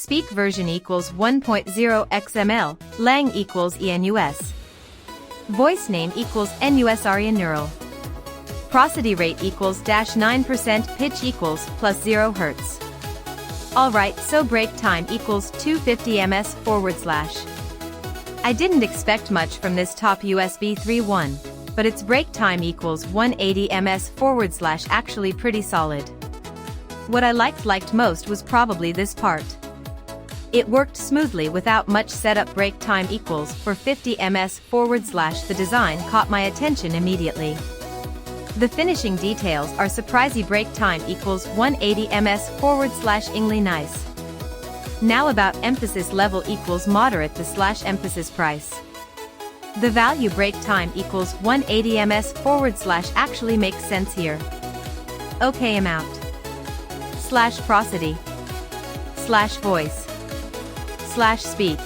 Speak version equals 1.0 XML, lang equals ENUS. Voice name equals NUSRE neural. Prosody rate equals -9%, pitch equals +0 Hz. Alright, so break time equals 250 ms /. I didn't expect much from this top USB 3.1, but its break time equals 180 ms /, actually pretty solid. What I liked most was probably this part. It worked smoothly without much setup. Break time equals 450 ms /. The design caught my attention immediately. The finishing details are surprising. Break time equals 180 ms /. Ingly nice. Now about emphasis level equals moderate. The emphasis price. The value break time equals 180 ms / actually makes sense here. OK amount. /prosody. /voice. /speak.